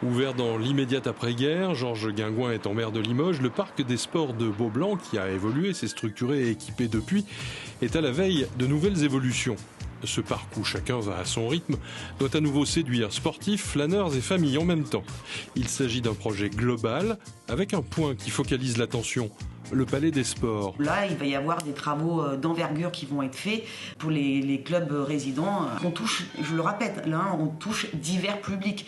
Ouvert dans l'immédiate après-guerre, Georges Guingouin étant maire de Limoges, le parc des sports de Beaublanc, qui a évolué, s'est structuré et équipé depuis, est à la veille de nouvelles évolutions. Ce parc où chacun va à son rythme doit à nouveau séduire sportifs, flâneurs et familles en même temps. Il s'agit d'un projet global avec un point qui focalise l'attention. Le Palais des Sports. Là, il va y avoir des travaux d'envergure qui vont être faits pour les clubs résidents. On touche, je le répète, là, on touche divers publics.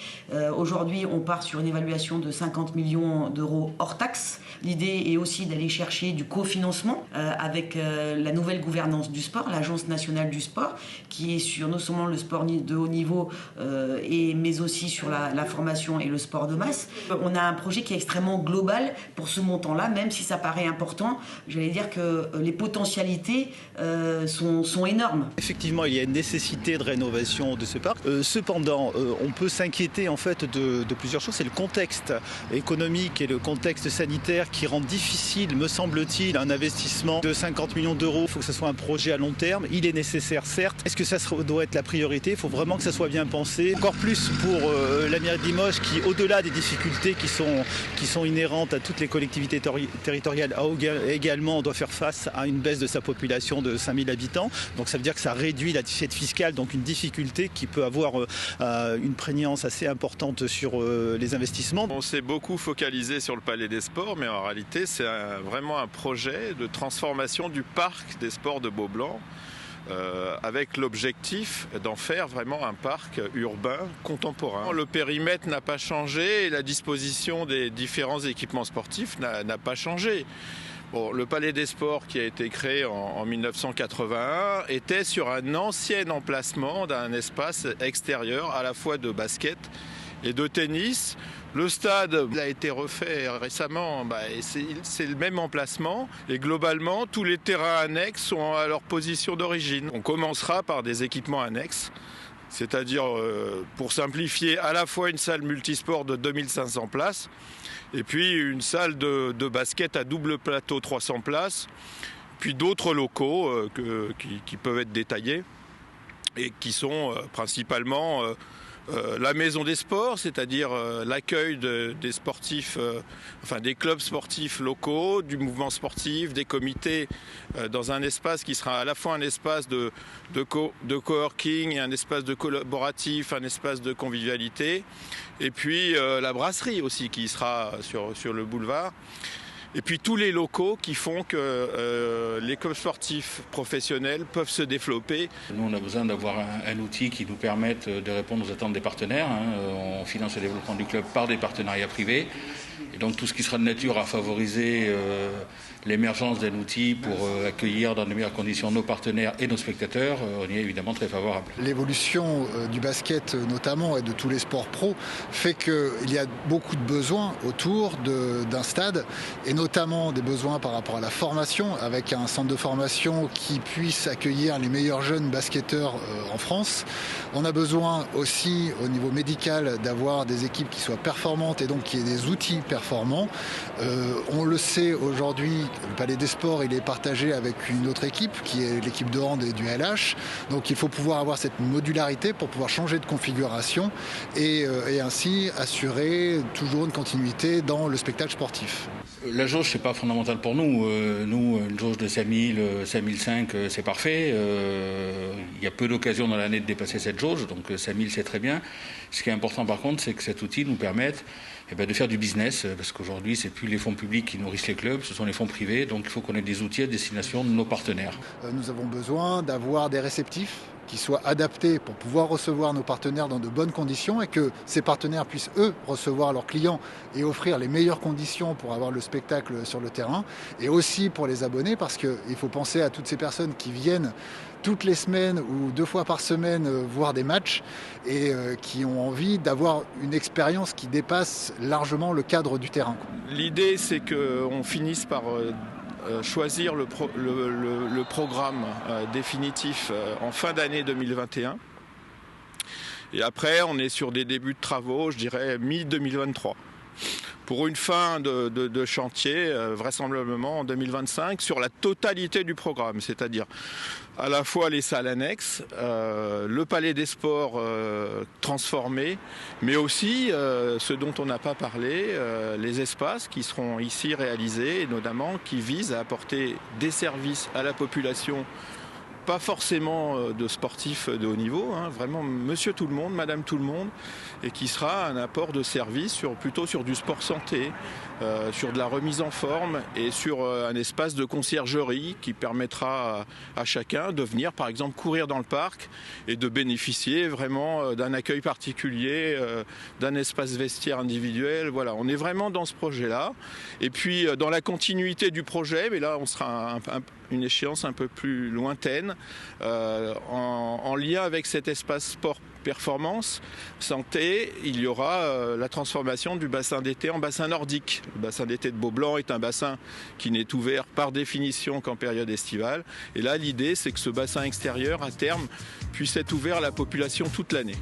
Aujourd'hui, on part sur une évaluation de 50 millions d'euros hors taxe. L'idée est aussi d'aller chercher du cofinancement avec la nouvelle gouvernance du sport, l'Agence nationale du sport, qui est sur non seulement le sport de haut niveau, mais aussi sur la formation et le sport de masse. On a un projet qui est extrêmement global pour ce montant-là, même si ça paraît important. J'allais dire que les potentialités sont énormes. Effectivement, il y a une nécessité de rénovation de ce parc. Cependant, on peut s'inquiéter en fait de plusieurs choses. C'est le contexte économique et le contexte sanitaire qui rend difficile, me semble-t-il, un investissement de 50 millions d'euros. Il faut que ce soit un projet à long terme. Il est nécessaire, certes. Est-ce que ça doit être la priorité? Il faut vraiment que ça soit bien pensé. Encore plus pour la mairie de Limoges qui, au-delà des difficultés qui sont inhérentes à toutes les collectivités territoriales, également doit faire face à une baisse de sa population de 5000 habitants. Donc ça veut dire que ça réduit l'assiette fiscale, donc une difficulté qui peut avoir une prégnance assez importante sur les investissements. On s'est beaucoup focalisé sur le Palais des Sports, mais en réalité c'est vraiment un projet de transformation du parc des sports de Beaublanc. Avec l'objectif d'en faire vraiment un parc urbain contemporain. Le périmètre n'a pas changé et la disposition des différents équipements sportifs n'a pas changé. Bon, le Palais des Sports qui a été créé en 1981 était sur un ancien emplacement d'un espace extérieur à la fois de basket et de tennis. Le stade a été refait récemment, c'est le même emplacement et globalement tous les terrains annexes sont à leur position d'origine. On commencera par des équipements annexes, c'est-à-dire pour simplifier à la fois une salle multisport de 2500 places et puis une salle de basket à double plateau 300 places, puis d'autres locaux qui peuvent être détaillés et qui sont principalement la maison des sports, c'est-à-dire l'accueil des sportifs, des clubs sportifs locaux, du mouvement sportif, des comités, dans un espace qui sera à la fois un espace de coworking, un espace de collaboratif, un espace de convivialité, et puis la brasserie aussi qui sera sur le boulevard. Et puis tous les locaux qui font que les clubs sportifs professionnels peuvent se développer. Nous, on a besoin d'avoir un outil qui nous permette de répondre aux attentes des partenaires. On finance le développement du club par des partenariats privés. Et donc tout ce qui sera de nature à favoriser l'émergence d'un outil pour accueillir dans de meilleures conditions nos partenaires et nos spectateurs, on y est évidemment très favorable. L'évolution du basket notamment et de tous les sports pro fait qu'il y a beaucoup de besoins autour d'un stade et notamment des besoins par rapport à la formation avec un centre de formation qui puisse accueillir les meilleurs jeunes basketteurs en France. On a besoin aussi au niveau médical d'avoir des équipes qui soient performantes et donc qui aient des outils performants. On le sait aujourd'hui, le Palais des Sports il est partagé avec une autre équipe qui est l'équipe de hand et du LH. Donc il faut pouvoir avoir cette modularité pour pouvoir changer de configuration et ainsi assurer toujours une continuité dans le spectacle sportif. La jauge, c'est pas fondamental pour nous. Nous, une jauge de 5000, 5005, c'est parfait. Il y a peu d'occasions dans l'année de dépasser cette jauge, donc 5000, c'est très bien. Ce qui est important, par contre, c'est que cet outil nous permette de faire du business, parce qu'aujourd'hui, c'est plus les fonds publics qui nourrissent les clubs, ce sont les fonds privés, donc il faut qu'on ait des outils à destination de nos partenaires. Nous avons besoin d'avoir des réceptifs qui soient adaptés pour pouvoir recevoir nos partenaires dans de bonnes conditions et que ces partenaires puissent, eux, recevoir leurs clients et offrir les meilleures conditions pour avoir le spectacle sur le terrain. Et aussi pour les abonnés, parce qu'il faut penser à toutes ces personnes qui viennent toutes les semaines ou 2 fois par semaine voir des matchs et qui ont envie d'avoir une expérience qui dépasse largement le cadre du terrain. L'idée, c'est qu'on finisse par choisir le programme définitif en fin d'année 2021. Et après, on est sur des débuts de travaux, je dirais mi-2023. pour une fin de chantier, vraisemblablement en 2025, sur la totalité du programme, c'est-à-dire à la fois les salles annexes, le palais des sports transformé, mais aussi ce dont on n'a pas parlé, les espaces qui seront ici réalisés, et notamment qui visent à apporter des services à la population, pas forcément de sportifs de haut niveau, vraiment monsieur tout le monde, madame tout le monde, et qui sera un apport de service plutôt sur du sport santé, sur de la remise en forme et sur un espace de conciergerie qui permettra à chacun de venir par exemple courir dans le parc et de bénéficier vraiment d'un accueil particulier, d'un espace vestiaire individuel. Voilà, on est vraiment dans ce projet-là. Et puis dans la continuité du projet, mais là on sera une échéance un peu plus lointaine, en lien avec cet espace sport performance, santé, il y aura la transformation du bassin d'été en bassin nordique. Le bassin d'été de Beaublanc est un bassin qui n'est ouvert par définition qu'en période estivale. Et là, l'idée, c'est que ce bassin extérieur, à terme, puisse être ouvert à la population toute l'année.